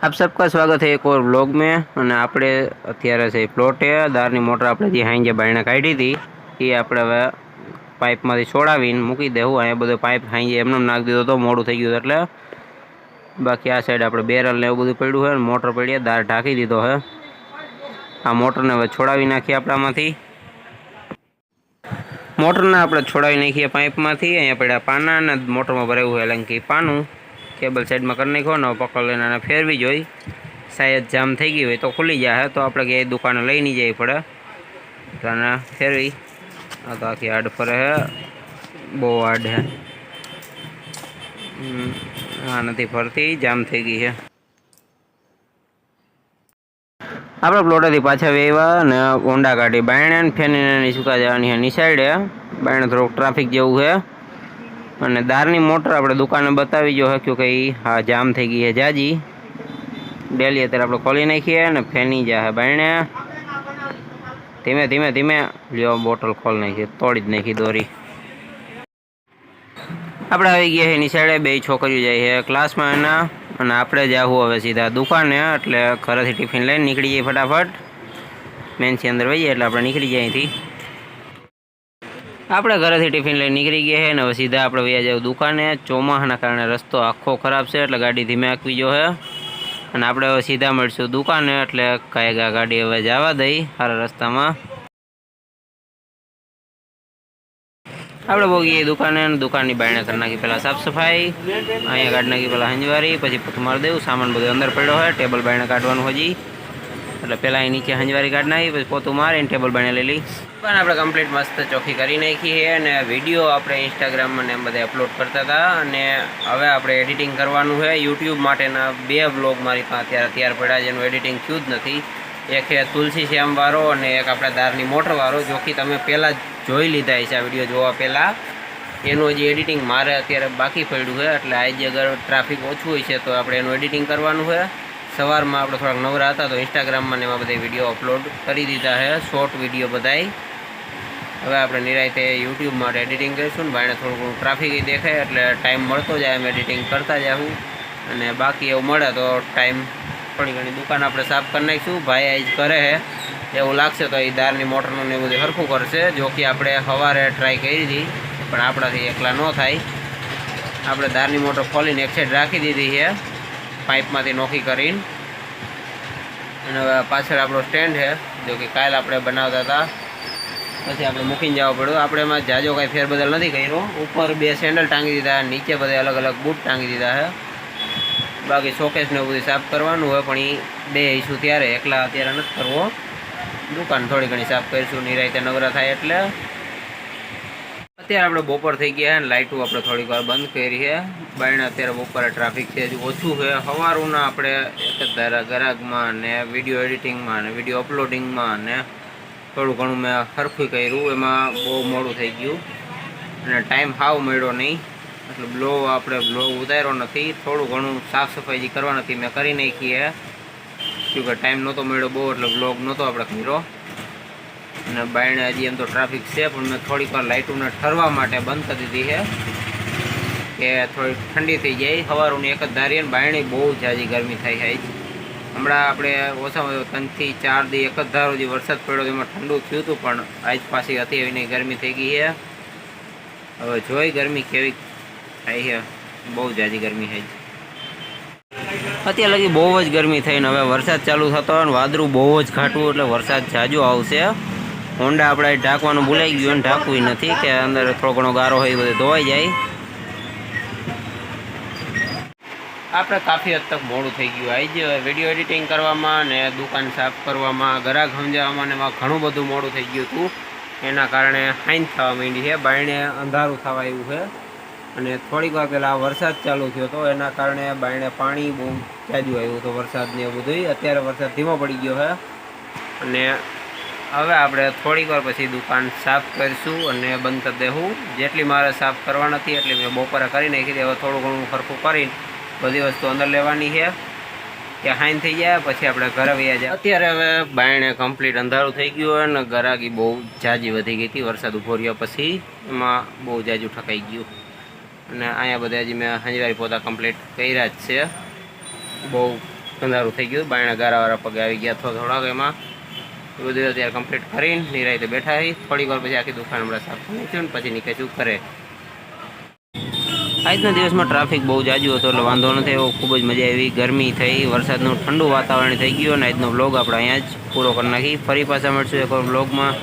आप सबका स्वागत है एक और व्लॉग में। અને આપણે અત્યારે છે પ્લોટે દારની મોટર આપણે જે હાઈ જે બાયણે કાઢી હતી એ આપણે હવે પાઇપમાંથી છોડાવીને મૂકી દેવું। અહીંયા બધો પાઇપ હાઈ એમને નાખી દીધો તો મોડું થઈ ગયું એટલે બાકી આ સાઈડ આપણે બેરલ ને એવું બધું પડ્યું છે, મોટર પડી દાર ઢાંકી દીધો છે। આ મોટરને હવે છોડાવી નાખીએ આપણામાંથી। મોટરને આપણે છોડાવી નાખીએ પાઇપમાંથી। અહીંયા પડ્યા પાના અને મોટરમાં ભરાયું છે એલંકી પાનું। केबल साइड में कर नाखो ने पकड़ लेना फेरवी जोई, शायद जाम थी गई हो तो खुली जाए तो आप दुकान लई नहीं जाए पड़े तो फेरवी। तो आखी आड फरे है, बहु आड है, हाँ नहीं फरती, जाम थी गई है। आप प्लॉटे थी पाछा वेवा ने ऊंडा काढ़ी बायणे फेनी सूका जवानी निसाइडे बायणे थोड़ा ट्राफिक जेवुं है। અને દારની મોટર આપણે દુકાને બતાવી જો હે કે હા જામ થઈ ગઈ છે જાજી ડેલી। અત્યારે આપણે ખોલી નાખીએ અને ફેની જાય બાયણે ધીમે ધીમે ધીમે લ્યો બોટલ ખોલી નાખી, તોડી જ નાખી દોરી। આપણે આવી ગયા છે એની સાઈડે, બે છોકરીઓ જાય છે ક્લાસમાં એના અને આપણે જાવું હવે સીધા દુકાને। એટલે ઘરેથી ટિફિન લઈને નીકળી જઈએ ફટાફટ, મેનથી અંદર વહીએ એટલે આપણે નીકળી જઈએ અહીંથી। આપણે ઘરેથી ટિફિન લઈને નીકળી ગયા છે ને હવે સીધા આપણે વયા જાવ દુકાને। ચોમાસાના કારણે રસ્તો આખો ખરાબ છે એટલે ગાડી ધીમે આંકવી જો છે અને આપણે હવે સીધા મળીશું દુકાને। એટલે કાંઈ ગાડી હવે જવા દઈ સારા રસ્તામાં। આપણે ભોગીએ દુકાને, દુકાનની બાયણે કરી નાખી પહેલાં સાફ સફાઈ, અહીંયા કાઢી નાખી પહેલાં હંજવારી, પછી પોતું મારી દેવું। સામાન બધો અંદર પડ્યો હોય, ટેબલ બાયણે કાઢવાનું હજી એટલે પહેલાં અહીં નીચે હંજવારી કાઢી નાખી, પછી પોતું મારીને ટેબલ બાયણે લઈ લઈ। પણ આપણે કમ્પ્લીટ મસ્ત ચોખ્ખી કરી નાખી છે અને વિડીયો આપણે ઇન્સ્ટાગ્રામમાં ને એમ બધે અપલોડ કરતા હતા અને હવે આપણે એડિટિંગ કરવાનું છે યુટ્યુબ માટેના 2 વ્લોગ મારી પાસે અત્યારે તૈયાર પડ્યા જેનું એડિટિંગ થયું જ નથી। એક છે તુલસી શ્યામવાળો અને એક આપણે દારની મોટરવાળો, જો કે તમે પહેલાં જોઈ લીધા છે આ વિડીયો જોવા પહેલાં। એનું હજી એડિટિંગ મારે અત્યારે બાકી પડ્યું છે એટલે આજે અગર ટ્રાફિક ઓછું હોય છે તો આપણે એનું એડિટિંગ કરવાનું છે। સવારમાં આપણે થોડાક નવરા હતા તો ઇન્સ્ટાગ્રામમાં ને એમાં બધા વિડીયો અપલોડ કરી દીધા છે, શોર્ટ વિડીયો બધાય। હવે આપણે નિરાંતે યુટ્યુબ માટે એડિટિંગ કરીશું ને બાયણે થોડું ઘણું ટ્રાફિક દેખાય એટલે ટાઈમ મળતો જાય એમ એડિટિંગ કરતા જાઉં અને બાકી એવું મળે તો ટાઈમ થોડી ઘણી દુકાન આપણે સાફ કરી નાખીશું। ભાઈ આજ કરે છે એવું લાગશે તો એ દારની મોટરનું ને બધું સરખું કરશે, જો કે આપણે સવારે ટ્રાય કરી હતી પણ આપણાથી એકલા ન થાય। આપણે દારની મોટર ખોલીને એક સાઈડ રાખી દીધી છે પાઇપમાંથી નોખી કરીને અને હવે પાછળ આપણો સ્ટેન્ડ છે જો કે કાલ આપણે બનાવતા હતા પછી આપણે મૂકીને જવા પડ્યું। આપણે એમાં જાજો કાંઈ ફેરબદલ નથી કર્યો, ઉપર 2 સેન્ડલ ટાંગી દીધા, નીચે બધા અલગ અલગ બૂટ ટાંગી દીધા છે। બાકી શોકેસને બધું સાફ કરવાનું હોય પણ એ 2 ઇસ્યુ ત્યારે એકલા અત્યારે નથી કરવો, દુકાન થોડી ઘણી સાફ કરીશું નિરાંતે નવરા થાય એટલે। અત્યારે આપણે બપોર થઈ ગયા અને લાઇટો આપણે થોડીક વાર બંધ કરી છે બાયણે। અત્યારે બપોરે ટ્રાફિક છે હજુ ઓછું છે, સવારના આપણે એક જ ધારા ગરાગમાં ને વિડીયો એડિટિંગમાં ને વિડીયો અપલોડિંગમાં ને થોડું ઘણું મેં સરખું કર્યું, એમાં બહુ મોડું થઈ ગયું અને ટાઈમ હાવ મળ્યો નહીં એટલે આપણે બ્લોગ ઉતાર્યો નથી। થોડું ઘણું સાફ સફાઈ જે કરવા નથી મેં કરી નાખી છે કેમકે ટાઈમ નહોતો મળ્યો બહુ એટલે બ્લોગ નહોતો આપણે કર્યો। અને બાયણે હજી એમ તો ટ્રાફિક છે પણ મેં થોડીક વાર લાઇટોને ઠરવા માટે બંધ કરી દીધી છે કે થોડી ઠંડી થઈ જાય। સવારોની એક જ ધારીએ ને બાયણે બહુ ઝાઝી ગરમી થાય છે। હમણાં આપણે ઓછામાં ઓછા 3 થી 4 દી એક જ ધારો જે વરસાદ પડ્યો એમાં ઠંડુ થયું હતું પણ આજ પાછી હતી એવી ગરમી થઈ ગઈ છે। હવે જોઈ ગરમી કેવી થાય છે, બહુ ઝાઝી ગરમી છે અત્યારે લગી બહુ જ ગરમી થઈને હવે વરસાદ ચાલુ થતો અને વાદળું બહુ જ ઘાટવું એટલે વરસાદ ઝાઝો આવશે। હોન્ડા આપણે ઢાંકવાનું ભૂલાઈ ગયું અને ઢાંકવું નથી કે અંદર થોડો ઘણો ગારો હોય એ બધો ધોવાઈ જાય। આપણે કાફી હદ તક મોડું થઈ ગયું આજ વિડીયો એડિટિંગ કરવામાં ને દુકાન સાફ કરવામાં ગ્રાહક સમજાવવામાં ને એમાં ઘણું બધું મોડું થઈ ગયું હતું, એના કારણે હાઈન થવા માંડી છે, બાયણે અંધારું થવા આવ્યું છે અને થોડીક વાર પહેલાં વરસાદ ચાલુ થયો હતો એના કારણે બાયણે પાણી બહુ જાજુ આવ્યું હતું વરસાદને એવું બધું। અત્યારે વરસાદ ધીમો પડી ગયો છે અને હવે આપણે થોડીક વાર પછી દુકાન સાફ કરીશું અને બંધ કરી દેવું। જેટલી મારે સાફ કરવા નથી એટલી મેં બપોરે કરી નાખી હતી, હવે થોડું ઘણું સરખું કરીને બધી વસ્તુ અંદર લેવાની છે કે હાઈન થઈ જાય પછી આપણે ઘરે વયા જાય। અત્યારે હવે બાયણે કમ્પ્લીટ અંધારું થઈ ગયું અને ગરાગી બહુ ઝાઝી વધી ગઈ હતી વરસાદ ઊભો રહ્યો પછી, એમાં બહુ ઝાઝું ઠકાઈ ગયું અને અહીંયા બધા હજી મેં હંજવારી પોતા કમ્પ્લીટ કર્યા જ છે, બહુ અંધારું થઈ ગયું, બાયણા ગારાવાળા પગે આવી ગયા થોડાક એમાં. એ બધું અત્યારે કમ્પ્લીટ કરીને નિરાતે બેઠા આવી. થોડીક વાર પછી આખી દુકાન હમણાં સાફ કરી ને પછી નીકળીશું ઘરે. આજના દિવસમાં ટ્રાફિક બહુ જાજુ હતો એટલે વાંધો નથી એવો, ખૂબ જ મજા આવી. ગરમી થઈ, વરસાદનું ઠંડુ વાતાવરણ થઈ ગયું અને આજનો વ્લોગ આપણે અહીંયા જ પૂરો કરી નાખી. ફરી પાછા મળશું એક બ્લોગમાં.